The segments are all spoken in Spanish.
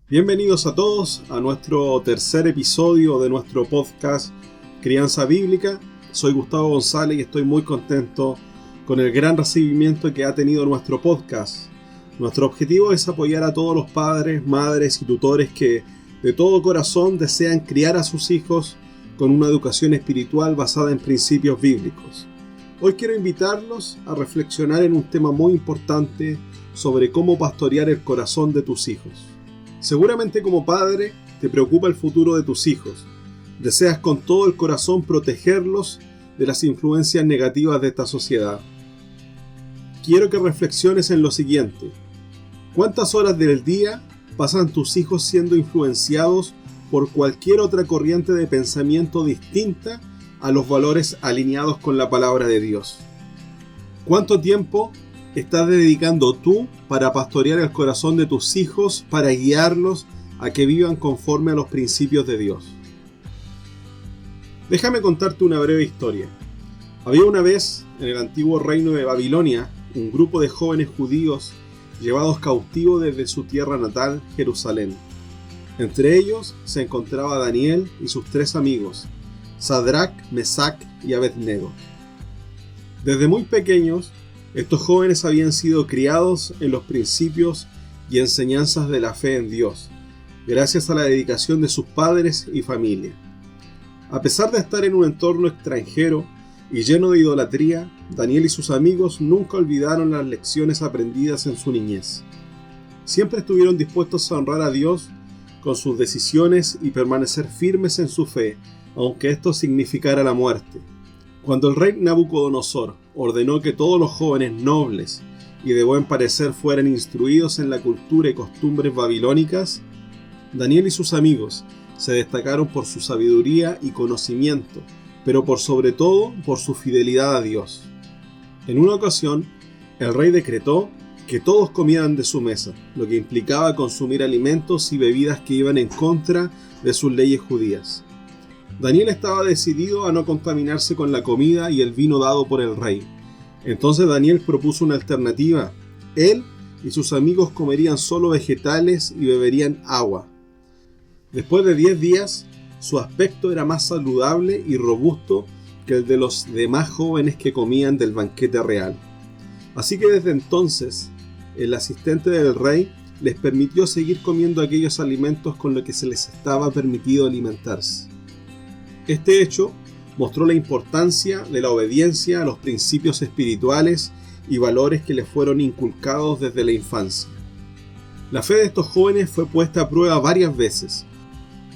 Bienvenidos a todos a nuestro tercer episodio de nuestro podcast Crianza Bíblica. Soy Gustavo González y estoy muy contento con el gran recibimiento que ha tenido nuestro podcast. Nuestro objetivo es apoyar a todos los padres, madres y tutores que de todo corazón desean criar a sus hijos con una educación espiritual basada en principios bíblicos. Hoy quiero invitarlos a reflexionar en un tema muy importante sobre cómo pastorear el corazón de tus hijos. Seguramente como padre te preocupa el futuro de tus hijos. Deseas con todo el corazón protegerlos de las influencias negativas de esta sociedad. Quiero que reflexiones en lo siguiente. ¿Cuántas horas del día pasan tus hijos siendo influenciados por cualquier otra corriente de pensamiento distinta a los valores alineados con la palabra de Dios? ¿Cuánto tiempo estás dedicando tú para pastorear el corazón de tus hijos, para guiarlos a que vivan conforme a los principios de Dios? Déjame contarte una breve historia. Había una vez, en el antiguo reino de Babilonia, un grupo de jóvenes judíos llevados cautivos desde su tierra natal, Jerusalén. Entre ellos se encontraba Daniel y sus 3 amigos, Sadrac, Mesac y Abednego. Desde muy pequeños, estos jóvenes habían sido criados en los principios y enseñanzas de la fe en Dios, gracias a la dedicación de sus padres y familia. A pesar de estar en un entorno extranjero y lleno de idolatría, Daniel y sus amigos nunca olvidaron las lecciones aprendidas en su niñez. Siempre estuvieron dispuestos a honrar a Dios con sus decisiones y permanecer firmes en su fe, aunque esto significara la muerte. Cuando el rey Nabucodonosor ordenó que todos los jóvenes nobles y de buen parecer fueran instruidos en la cultura y costumbres babilónicas, Daniel y sus amigos se destacaron por su sabiduría y conocimiento, pero por sobre todo por su fidelidad a Dios. En una ocasión, el rey decretó que todos comieran de su mesa, lo que implicaba consumir alimentos y bebidas que iban en contra de sus leyes judías. Daniel estaba decidido a no contaminarse con la comida y el vino dado por el rey. Entonces Daniel propuso una alternativa. Él y sus amigos comerían solo vegetales y beberían agua. Después de 10 días, su aspecto era más saludable y robusto que el de los demás jóvenes que comían del banquete real. Así que desde entonces, el asistente del rey les permitió seguir comiendo aquellos alimentos con los que se les estaba permitido alimentarse. Este hecho mostró la importancia de la obediencia a los principios espirituales y valores que les fueron inculcados desde la infancia. La fe de estos jóvenes fue puesta a prueba varias veces.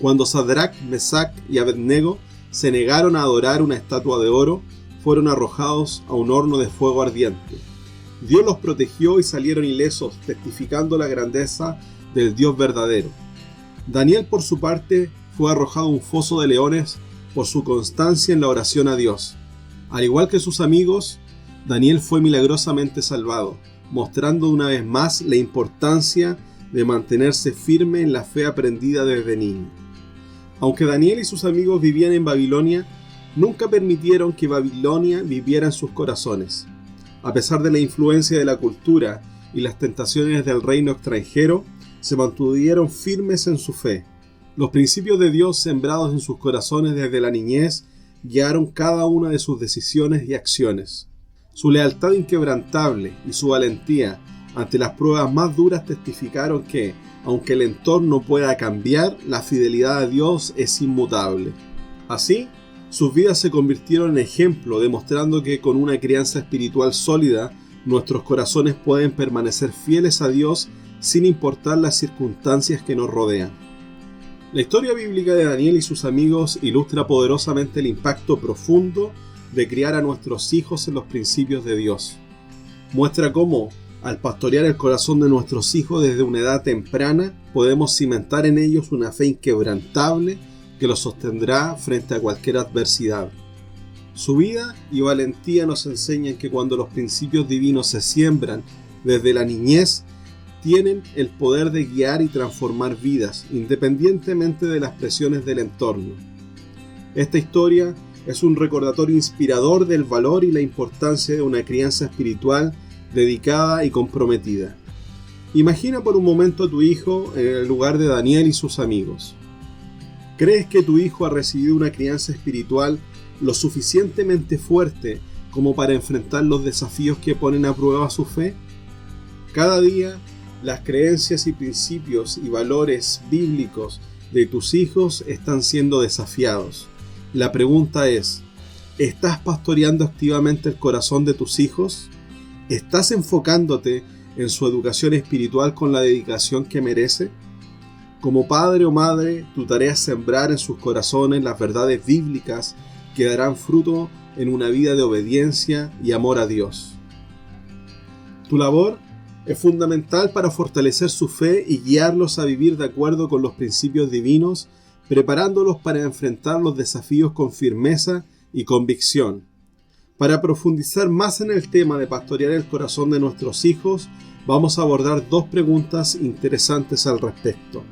Cuando Sadrac, Mesac y Abednego se negaron a adorar una estatua de oro, fueron arrojados a un horno de fuego ardiente. Dios los protegió y salieron ilesos, testificando la grandeza del Dios verdadero. Daniel, por su parte, fue arrojado a un foso de leones por su constancia en la oración a Dios. Al igual que sus amigos, Daniel fue milagrosamente salvado, mostrando una vez más la importancia de mantenerse firme en la fe aprendida desde niño. Aunque Daniel y sus amigos vivían en Babilonia, nunca permitieron que Babilonia viviera en sus corazones. A pesar de la influencia de la cultura y las tentaciones del reino extranjero, se mantuvieron firmes en su fe. Los principios de Dios sembrados en sus corazones desde la niñez guiaron cada una de sus decisiones y acciones. Su lealtad inquebrantable y su valentía ante las pruebas más duras testificaron que, aunque el entorno pueda cambiar, la fidelidad a Dios es inmutable. Así, sus vidas se convirtieron en ejemplo, demostrando que con una crianza espiritual sólida, nuestros corazones pueden permanecer fieles a Dios sin importar las circunstancias que nos rodean. La historia bíblica de Daniel y sus amigos ilustra poderosamente el impacto profundo de criar a nuestros hijos en los principios de Dios. Muestra cómo, al pastorear el corazón de nuestros hijos desde una edad temprana, podemos cimentar en ellos una fe inquebrantable que los sostendrá frente a cualquier adversidad. Su vida y valentía nos enseñan que cuando los principios divinos se siembran desde la niñez, tienen el poder de guiar y transformar vidas, independientemente de las presiones del entorno. Esta historia es un recordatorio inspirador del valor y la importancia de una crianza espiritual dedicada y comprometida. Imagina por un momento a tu hijo en el lugar de Daniel y sus amigos. ¿Crees que tu hijo ha recibido una crianza espiritual lo suficientemente fuerte como para enfrentar los desafíos que ponen a prueba su fe? Cada día, las creencias y principios y valores bíblicos de tus hijos están siendo desafiados. La pregunta es, ¿estás pastoreando activamente el corazón de tus hijos? ¿Estás enfocándote en su educación espiritual con la dedicación que merece? Como padre o madre, tu tarea es sembrar en sus corazones las verdades bíblicas que darán fruto en una vida de obediencia y amor a Dios. Tu labor es fundamental para fortalecer su fe y guiarlos a vivir de acuerdo con los principios divinos, preparándolos para enfrentar los desafíos con firmeza y convicción. Para profundizar más en el tema de pastorear el corazón de nuestros hijos, vamos a abordar dos preguntas interesantes al respecto.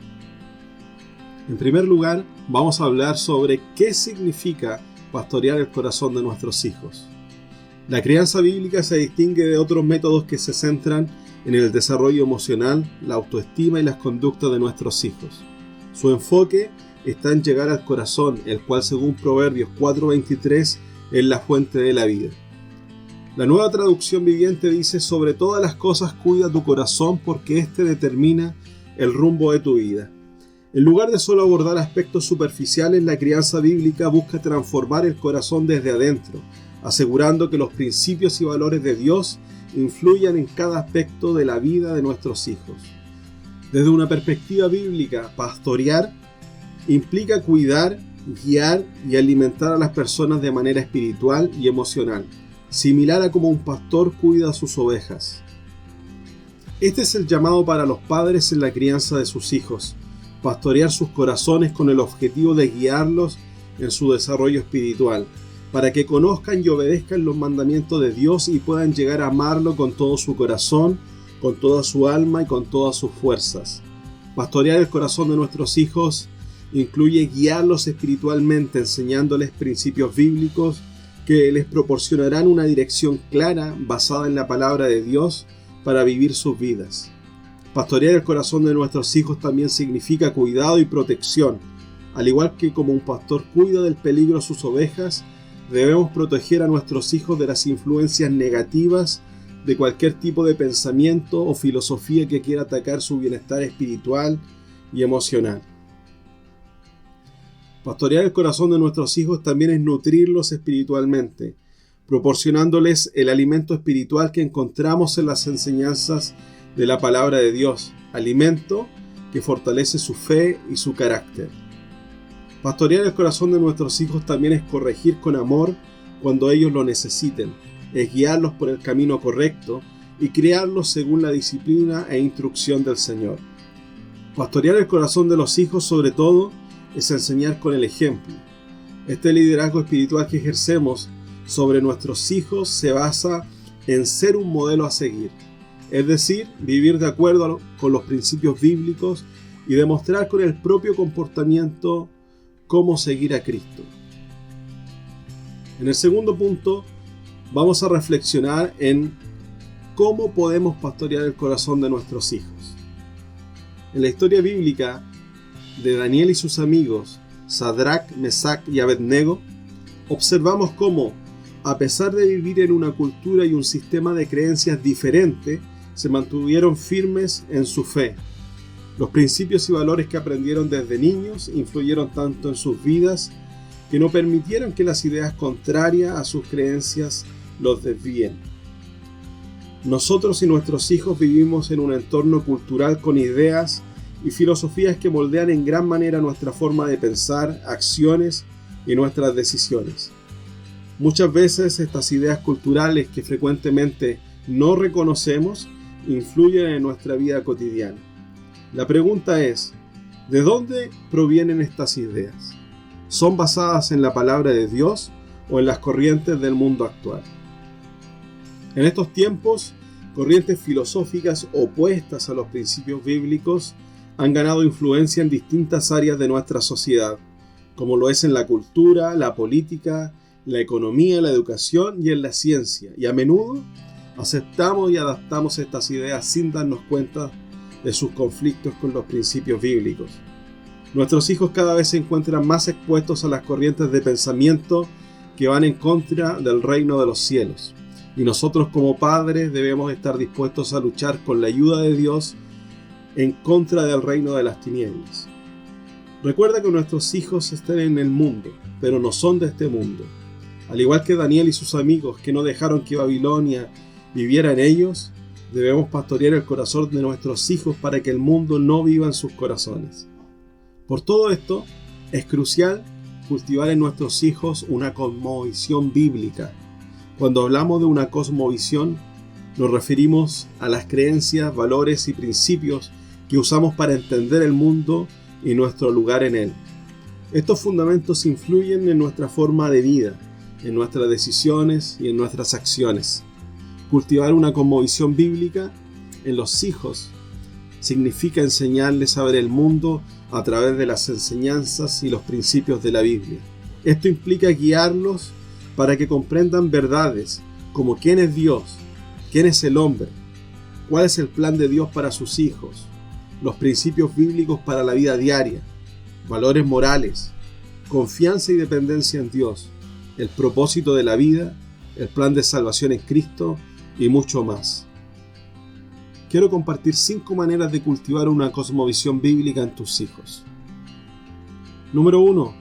En primer lugar, vamos a hablar sobre qué significa pastorear el corazón de nuestros hijos. La crianza bíblica se distingue de otros métodos que se centran en el desarrollo emocional, la autoestima y las conductas de nuestros hijos. Su enfoque está en llegar al corazón, el cual según Proverbios 4:23 es la fuente de la vida. La Nueva Traducción Viviente dice: sobre todas las cosas cuida tu corazón porque éste determina el rumbo de tu vida. En lugar de solo abordar aspectos superficiales, la crianza bíblica busca transformar el corazón desde adentro, asegurando que los principios y valores de Dios influyan en cada aspecto de la vida de nuestros hijos. Desde una perspectiva bíblica, pastorear implica cuidar, guiar y alimentar a las personas de manera espiritual y emocional, similar a como un pastor cuida a sus ovejas. Este es el llamado para los padres en la crianza de sus hijos: pastorear sus corazones con el objetivo de guiarlos en su desarrollo espiritual, para que conozcan y obedezcan los mandamientos de Dios y puedan llegar a amarlo con todo su corazón, con toda su alma y con todas sus fuerzas. Pastorear el corazón de nuestros hijos incluye guiarlos espiritualmente, enseñándoles principios bíblicos que les proporcionarán una dirección clara basada en la palabra de Dios para vivir sus vidas. Pastorear el corazón de nuestros hijos también significa cuidado y protección. Al igual que como un pastor cuida del peligro a sus ovejas, debemos proteger a nuestros hijos de las influencias negativas de cualquier tipo de pensamiento o filosofía que quiera atacar su bienestar espiritual y emocional. Pastorear el corazón de nuestros hijos también es nutrirlos espiritualmente, proporcionándoles el alimento espiritual que encontramos en las enseñanzas de la palabra de Dios, alimento que fortalece su fe y su carácter. Pastorear el corazón de nuestros hijos también es corregir con amor cuando ellos lo necesiten, es guiarlos por el camino correcto y criarlos según la disciplina e instrucción del Señor. Pastorear el corazón de los hijos, sobre todo, es enseñar con el ejemplo. Este liderazgo espiritual que ejercemos sobre nuestros hijos se basa en ser un modelo a seguir, es decir, vivir de acuerdo con los principios bíblicos y demostrar con el propio comportamiento cómo seguir a Cristo. En el segundo punto, vamos a reflexionar en cómo podemos pastorear el corazón de nuestros hijos. En la historia bíblica de Daniel y sus amigos, Sadrach, Mesach y Abednego, observamos cómo, a pesar de vivir en una cultura y un sistema de creencias diferente, se mantuvieron firmes en su fe. Los principios y valores que aprendieron desde niños influyeron tanto en sus vidas que no permitieron que las ideas contrarias a sus creencias los desvíen. Nosotros y nuestros hijos vivimos en un entorno cultural con ideas y filosofías que moldean en gran manera nuestra forma de pensar, acciones y nuestras decisiones. Muchas veces estas ideas culturales que frecuentemente no reconocemos influyen en nuestra vida cotidiana. La pregunta es, ¿de dónde provienen estas ideas? ¿Son basadas en la palabra de Dios o en las corrientes del mundo actual? En estos tiempos, corrientes filosóficas opuestas a los principios bíblicos han ganado influencia en distintas áreas de nuestra sociedad, como lo es en la cultura, la política, la economía, la educación y en la ciencia, y a menudo aceptamos y adaptamos estas ideas sin darnos cuenta de sus conflictos con los principios bíblicos. Nuestros hijos cada vez se encuentran más expuestos a las corrientes de pensamiento que van en contra del reino de los cielos. Y nosotros como padres debemos estar dispuestos a luchar con la ayuda de Dios en contra del reino de las tinieblas. Recuerda que nuestros hijos están en el mundo, pero no son de este mundo. Al igual que Daniel y sus amigos que no dejaron que Babilonia viviera en ellos, debemos pastorear el corazón de nuestros hijos para que el mundo no viva en sus corazones. Por todo esto, es crucial cultivar en nuestros hijos una cosmovisión bíblica. Cuando hablamos de una cosmovisión, nos referimos a las creencias, valores y principios que usamos para entender el mundo y nuestro lugar en él. Estos fundamentos influyen en nuestra forma de vida, en nuestras decisiones y en nuestras acciones. Cultivar una cosmovisión bíblica en los hijos significa enseñarles a ver el mundo a través de las enseñanzas y los principios de la Biblia. Esto implica guiarlos para que comprendan verdades como quién es Dios, quién es el hombre, cuál es el plan de Dios para sus hijos, los principios bíblicos para la vida diaria, valores morales, confianza y dependencia en Dios, el propósito de la vida, el plan de salvación en Cristo y mucho más. Quiero compartir 5 maneras de cultivar una cosmovisión bíblica en tus hijos. Número 1.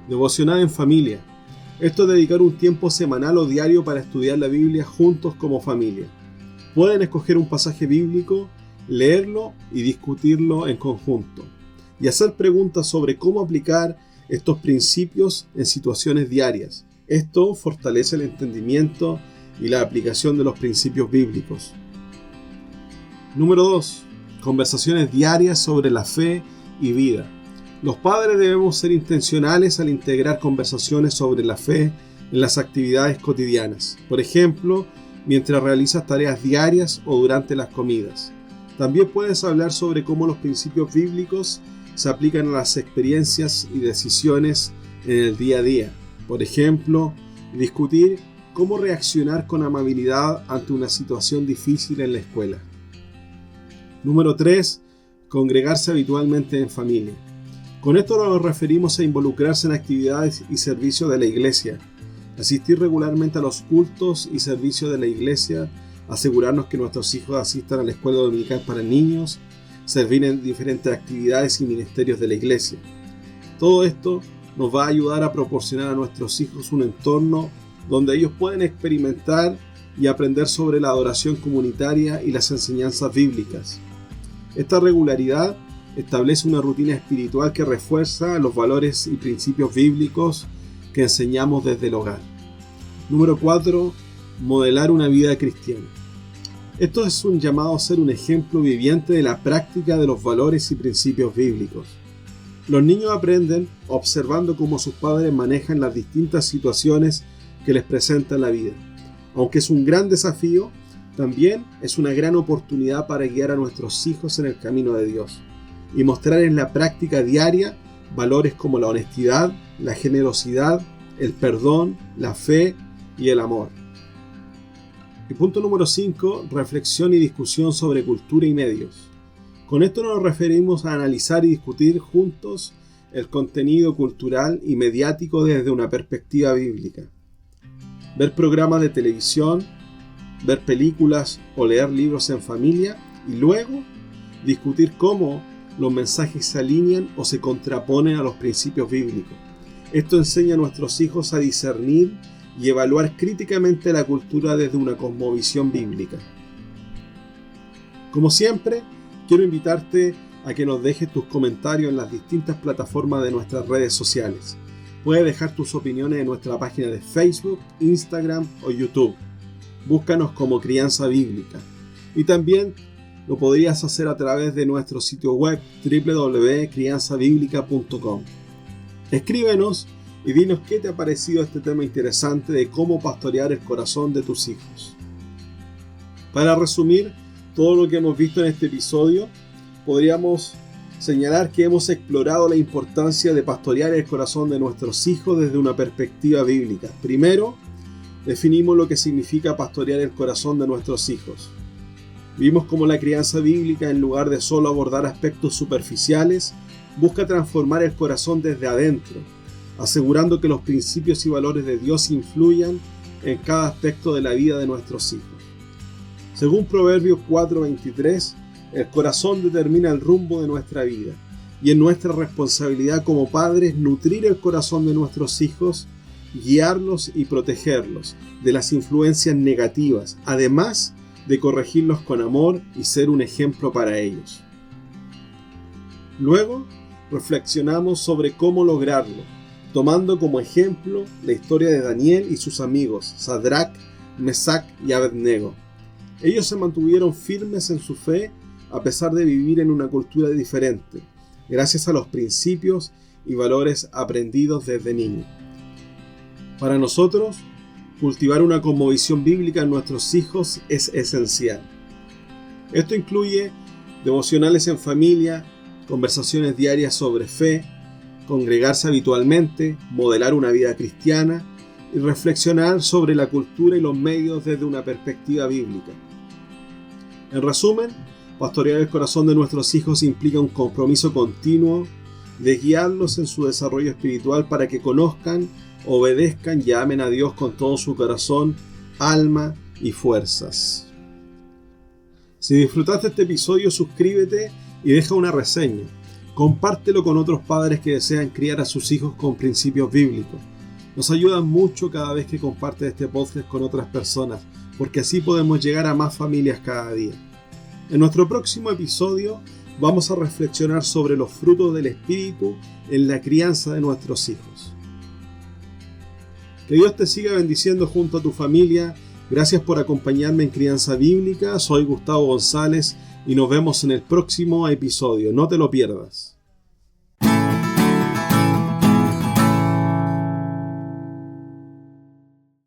Devocional en familia. Esto es dedicar un tiempo semanal o diario para estudiar la Biblia juntos como familia. Pueden escoger un pasaje bíblico, leerlo y discutirlo en conjunto, y hacer preguntas sobre cómo aplicar estos principios en situaciones diarias. Esto fortalece el entendimiento y la aplicación de los principios bíblicos. Número 2. Conversaciones diarias sobre la fe y vida. Los padres debemos ser intencionales al integrar conversaciones sobre la fe en las actividades cotidianas. Por ejemplo, mientras realizas tareas diarias o durante las comidas. También puedes hablar sobre cómo los principios bíblicos se aplican a las experiencias y decisiones en el día a día. Por ejemplo, discutir cómo reaccionar con amabilidad ante una situación difícil en la escuela. Número 3. Congregarse habitualmente en familia. Con esto nos referimos a involucrarse en actividades y servicios de la iglesia, asistir regularmente a los cultos y servicios de la iglesia, asegurarnos que nuestros hijos asistan a la escuela dominical para niños, servir en diferentes actividades y ministerios de la iglesia. Todo esto nos va a ayudar a proporcionar a nuestros hijos un entorno donde ellos pueden experimentar y aprender sobre la adoración comunitaria y las enseñanzas bíblicas. Esta regularidad establece una rutina espiritual que refuerza los valores y principios bíblicos que enseñamos desde el hogar. Número 4. Modelar una vida cristiana. Esto es un llamado a ser un ejemplo viviente de la práctica de los valores y principios bíblicos. Los niños aprenden observando cómo sus padres manejan las distintas situaciones que les presenta la vida. Aunque es un gran desafío, también es una gran oportunidad para guiar a nuestros hijos en el camino de Dios y mostrar en la práctica diaria valores como la honestidad, la generosidad, el perdón, la fe y el amor. Y punto número 5, reflexión y discusión sobre cultura y medios. Con esto nos referimos a analizar y discutir juntos el contenido cultural y mediático desde una perspectiva bíblica. Ver programas de televisión, ver películas o leer libros en familia y luego discutir cómo los mensajes se alinean o se contraponen a los principios bíblicos. Esto enseña a nuestros hijos a discernir y evaluar críticamente la cultura desde una cosmovisión bíblica. Como siempre, quiero invitarte a que nos dejes tus comentarios en las distintas plataformas de nuestras redes sociales. Puedes dejar tus opiniones en nuestra página de Facebook, Instagram o YouTube. Búscanos como Crianza Bíblica. Y también lo podrías hacer a través de nuestro sitio web www.crianzabiblica.com. Escríbenos y dinos qué te ha parecido este tema interesante de cómo pastorear el corazón de tus hijos. Para resumir todo lo que hemos visto en este episodio, podríamos señalar que hemos explorado la importancia de pastorear el corazón de nuestros hijos desde una perspectiva bíblica. Primero, definimos lo que significa pastorear el corazón de nuestros hijos. Vimos cómo la crianza bíblica, en lugar de solo abordar aspectos superficiales, busca transformar el corazón desde adentro, asegurando que los principios y valores de Dios influyan en cada aspecto de la vida de nuestros hijos. Según Proverbios 4:23, el corazón determina el rumbo de nuestra vida, y es nuestra responsabilidad como padres nutrir el corazón de nuestros hijos, guiarlos y protegerlos de las influencias negativas, además de corregirlos con amor y ser un ejemplo para ellos. Luego, reflexionamos sobre cómo lograrlo, tomando como ejemplo la historia de Daniel y sus amigos, Sadrach, Mesach y Abednego. Ellos se mantuvieron firmes en su fe a pesar de vivir en una cultura diferente, gracias a los principios y valores aprendidos desde niños. Para nosotros, cultivar una cosmovisión bíblica en nuestros hijos es esencial. Esto incluye devocionales en familia, conversaciones diarias sobre fe, congregarse habitualmente, modelar una vida cristiana y reflexionar sobre la cultura y los medios desde una perspectiva bíblica. En resumen, pastorear el corazón de nuestros hijos implica un compromiso continuo de guiarlos en su desarrollo espiritual para que conozcan, obedezcan y amen a Dios con todo su corazón, alma y fuerzas. Si disfrutaste este episodio, suscríbete y deja una reseña. Compártelo con otros padres que desean criar a sus hijos con principios bíblicos. Nos ayudan mucho cada vez que compartes este podcast con otras personas, porque así podemos llegar a más familias cada día. En nuestro próximo episodio vamos a reflexionar sobre los frutos del Espíritu en la crianza de nuestros hijos. Que Dios te siga bendiciendo junto a tu familia. Gracias por acompañarme en Crianza Bíblica. Soy Gustavo González y nos vemos en el próximo episodio. No te lo pierdas.